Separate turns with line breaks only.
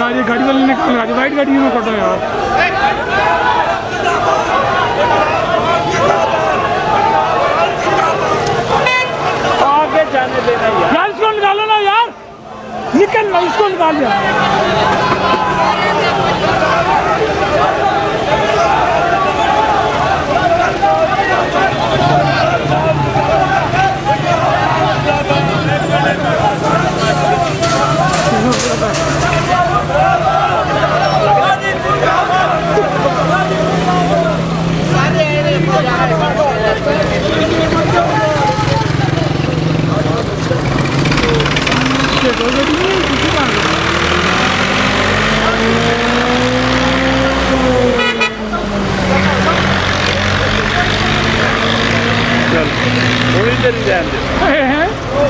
यार ये गाड़ी वाले निकाल रहा है, वाइट गाड़ी में कटो यार।
आगे जाने देना
यार इसको निकालो ना यार, निकल ना, इसको निकाल यार।
थोड़ी देर ही जाने दे।